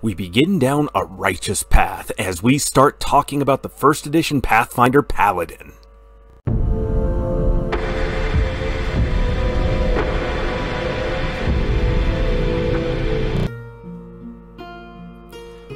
We begin down a righteous path as we start talking about the first edition Pathfinder Paladin.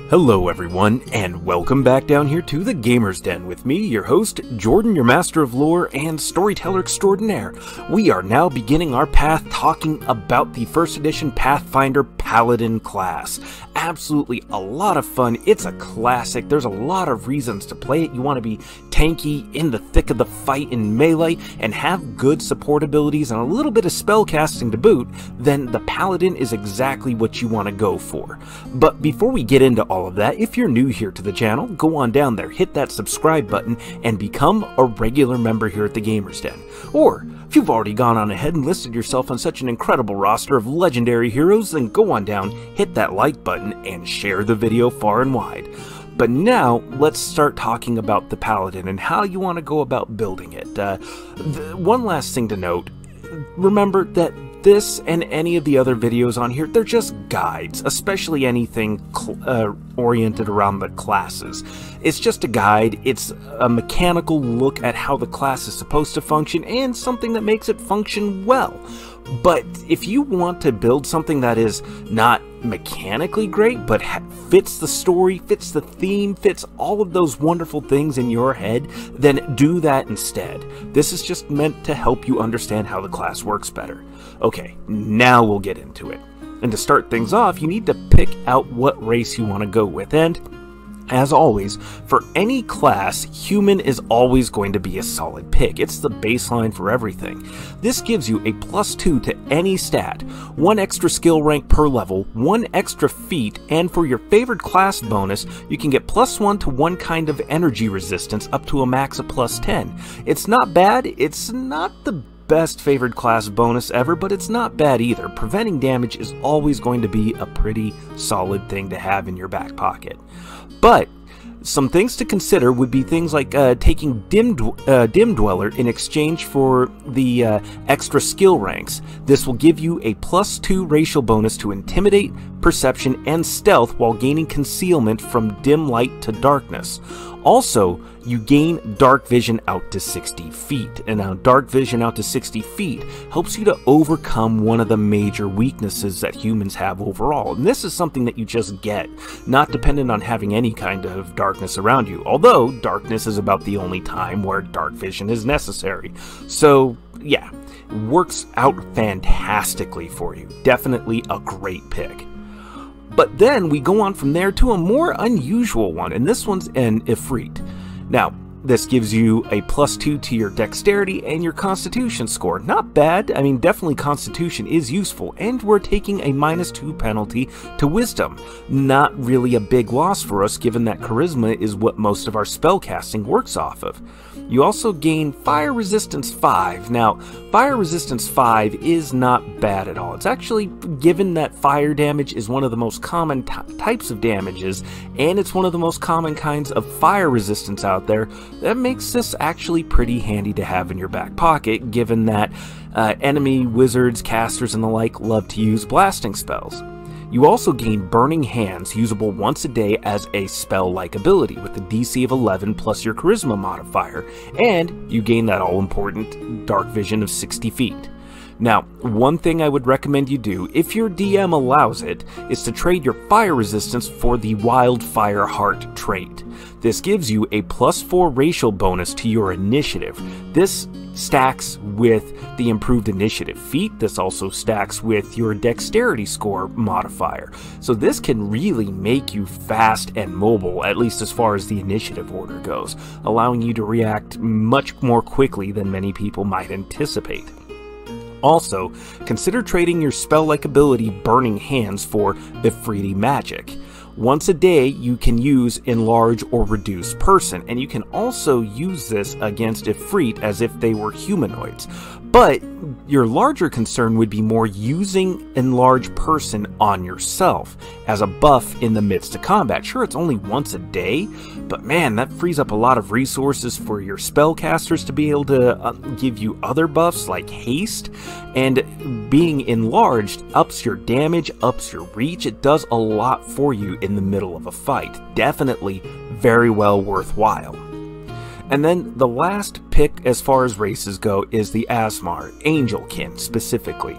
Hello everyone, and welcome back down here to the Gamer's Den with me, your host, Jordan, your master of lore and storyteller extraordinaire. We are now beginning our path talking about the first edition Pathfinder Paladin class. Absolutely a lot of fun. It's a classic. There's a lot of reasons to play it. You want to be tanky, in the thick of the fight in melee, and have good support abilities and a little bit of spell casting to boot, then the Paladin is exactly what you want to go for. But before we get into all of that, if you're new here to the channel, go on down there, hit that subscribe button, and become a regular member here at the Gamer's Den. Or, if you've already gone on ahead and listed yourself on such an incredible roster of legendary heroes, then go on down, hit that like button, and share the video far and wide. But now, let's start talking about the Paladin and how you want to go about building it. One last thing to note, remember that this and any of the other videos on here, they're just guides, especially anything oriented around the classes. It's just a guide, it's a mechanical look at how the class is supposed to function and something that makes it function well. But if you want to build something that is not mechanically great, but fits the story, fits the theme, fits all of those wonderful things in your head, then do that instead. This is just meant to help you understand how the class works better. Okay, now we'll get into it. And to start things off, you need to pick out what race you want to go with, and as always, for any class, human is always going to be a solid pick. It's the baseline for everything. This gives you a +2 to any stat, 1 extra skill rank per level, 1 extra feat, and for your favorite class bonus, you can get +1 to 1 kind of energy resistance up to a max of +10. It's not bad, it's not the best favored class bonus ever, but it's not bad either. Preventing damage is always going to be a pretty solid thing to have in your back pocket. But some things to consider would be things like taking Dim Dweller in exchange for the extra skill ranks. This will give you a +2 racial bonus to Intimidate, Perception, and Stealth while gaining concealment from dim light to darkness. Also, you gain Dark Vision out to 60 feet, and now Dark Vision out to 60 feet helps you to overcome one of the major weaknesses that humans have overall, and this is something that you just get, not dependent on having any kind of darkness around you, although darkness is about the only time where Dark Vision is necessary. So, yeah, works out fantastically for you. Definitely a great pick. But then we go on from there to a more unusual one, and this one's an Ifrit. Now, this gives you a +2 to your dexterity and your constitution score. Not bad, I mean definitely constitution is useful, and we're taking a -2 penalty to wisdom. Not really a big loss for us given that charisma is what most of our spellcasting works off of. You also gain Fire Resistance 5. Now, Fire Resistance 5 is not bad at all. It's actually, given that fire damage is one of the most common types of damages, and it's one of the most common kinds of fire resistance out there, that makes this actually pretty handy to have in your back pocket, given that enemy wizards, casters, and the like love to use blasting spells. You also gain Burning Hands, usable once a day as a spell-like ability, with a DC of 11 plus your charisma modifier, and you gain that all-important Dark Vision of 60 feet. Now, one thing I would recommend you do, if your DM allows it, is to trade your fire resistance for the Wildfire Heart trait. This gives you a +4 racial bonus to your initiative. This stacks with the improved initiative feat. This also stacks with your dexterity score modifier. So this can really make you fast and mobile, at least as far as the initiative order goes, allowing you to react much more quickly than many people might anticipate. Also, consider trading your spell-like ability Burning Hands for Ifriti Magic. Once a day, you can use Enlarge or Reduce Person, and you can also use this against Ifrit as if they were humanoids. But your larger concern would be more using Enlarge Person on yourself as a buff in the midst of combat. Sure, it's only once a day, but man, that frees up a lot of resources for your spellcasters to be able to give you other buffs like haste, and being enlarged ups your damage, ups your reach. It does a lot for you in the middle of a fight. Definitely very well worthwhile. And then the last pick as far as races go is the Asmar, Angelkin specifically.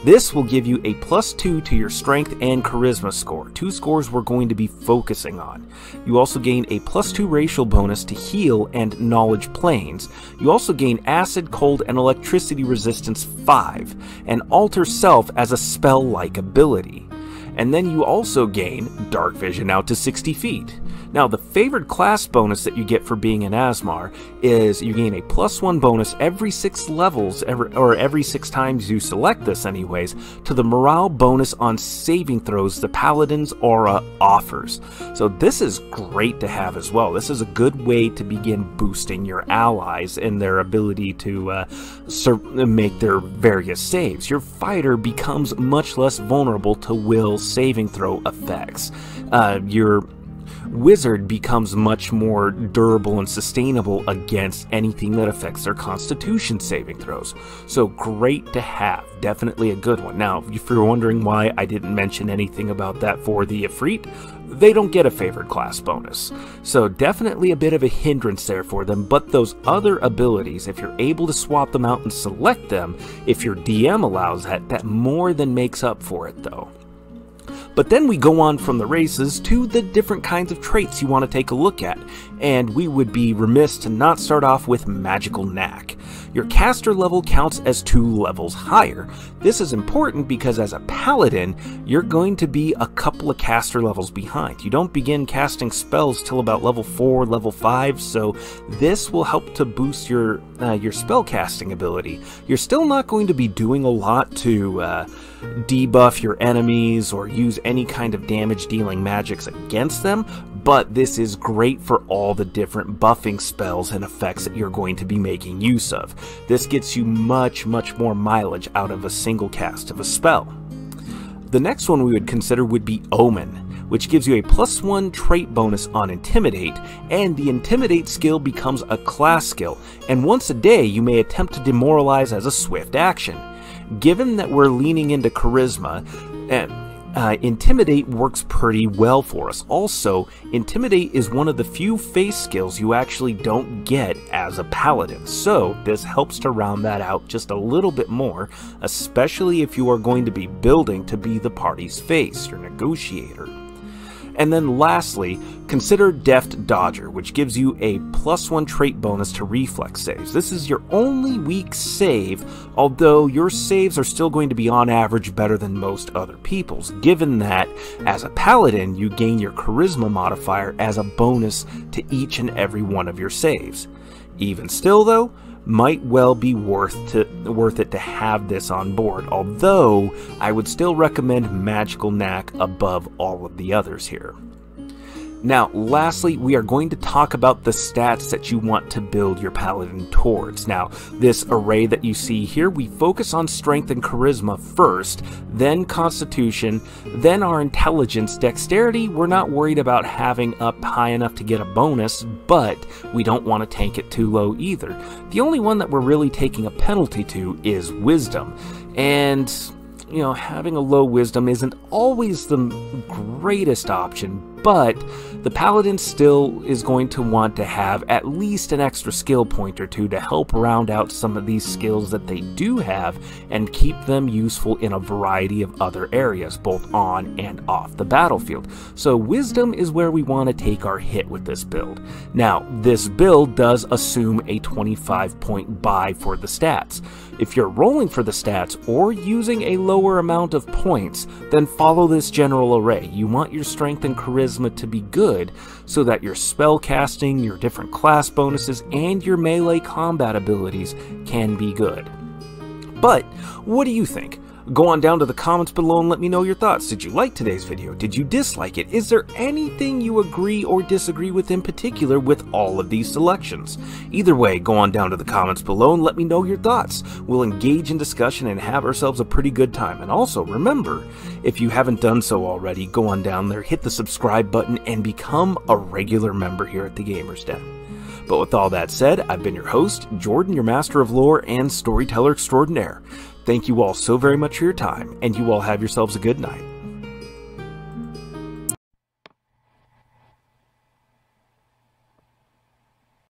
This will give you a +2 to your strength and charisma score, 2 scores we're going to be focusing on. You also gain a +2 racial bonus to heal and knowledge planes. You also gain acid, cold, and electricity resistance 5, and alter self as a spell-like ability. And then you also gain dark vision out to 60 feet. Now, the favored class bonus that you get for being an Asmar is you gain a +1 bonus every 6 levels, or every 6 times you select this anyways, to the morale bonus on saving throws the Paladin's aura offers. So this is great to have as well. This is a good way to begin boosting your allies and their ability to make their various saves. Your fighter becomes much less vulnerable to will saving throw effects. Your wizard becomes much more durable and sustainable against anything that affects their constitution saving throws. So great to have, definitely a good one. Now, if you're wondering why I didn't mention anything about that for the Ifrit, they don't get a favored class bonus. So definitely a bit of a hindrance there for them, but those other abilities, if you're able to swap them out and select them, if your DM allows that, that more than makes up for it though. But then we go on from the races to the different kinds of traits you want to take a look at, and we would be remiss to not start off with Magical Knack. Your caster level counts as 2 levels higher. This is important because as a paladin, you're going to be a couple of caster levels behind. You don't begin casting spells till about level 4, level 5, so this will help to boost your spell casting ability. You're still not going to be doing a lot to debuff your enemies or use any kind of damage dealing magics against them, but this is great for all the different buffing spells and effects that you're going to be making use of. This gets you much more mileage out of a single cast of a spell. The next one we would consider would be Omen, which gives you a +1 trait bonus on Intimidate, and the Intimidate skill becomes a class skill, and once a day you may attempt to demoralize as a swift action. Given that we're leaning into charisma, Intimidate works pretty well for us. Also, Intimidate is one of the few face skills you actually don't get as a paladin, so this helps to round that out just a little bit more, especially if you are going to be building to be the party's face, your negotiator. And then lastly, consider Deft Dodger, which gives you a +1 trait bonus to reflex saves. This is your only weak save, although your saves are still going to be on average better than most other people's, given that as a paladin you gain your charisma modifier as a bonus to each and every one of your saves. Even still though, might well be worth it to have this on board, although I would still recommend Magical Knack above all of the others here. Now, lastly, we are going to talk about the stats that you want to build your paladin towards. Now, this array that you see here, we focus on strength and charisma first, then constitution, then our intelligence. Dexterity, we're not worried about having up high enough to get a bonus, but we don't want to tank it too low either. The only one that we're really taking a penalty to is wisdom, and you know, having a low wisdom isn't always the greatest option, but the paladin still is going to want to have at least an extra skill point or two to help round out some of these skills that they do have and keep them useful in a variety of other areas, both on and off the battlefield. So wisdom is where we want to take our hit with this build. Now, this build does assume a 25-point buy for the stats. If you're rolling for the stats or using a lower amount of points, then follow this general array. You want your strength and charisma to be good so that your spell casting, your different class bonuses, and your melee combat abilities can be good. But what do you think? Go on down to the comments below and let me know your thoughts. Did you like today's video? Did you dislike it? Is there anything you agree or disagree with in particular with all of these selections? Either way, go on down to the comments below and let me know your thoughts. We'll engage in discussion and have ourselves a pretty good time. And also, remember, if you haven't done so already, go on down there, hit the subscribe button, and become a regular member here at the Gamers Den. But with all that said, I've been your host, Jordan, your master of lore and storyteller extraordinaire. Thank you all so very much for your time, and you all have yourselves a good night.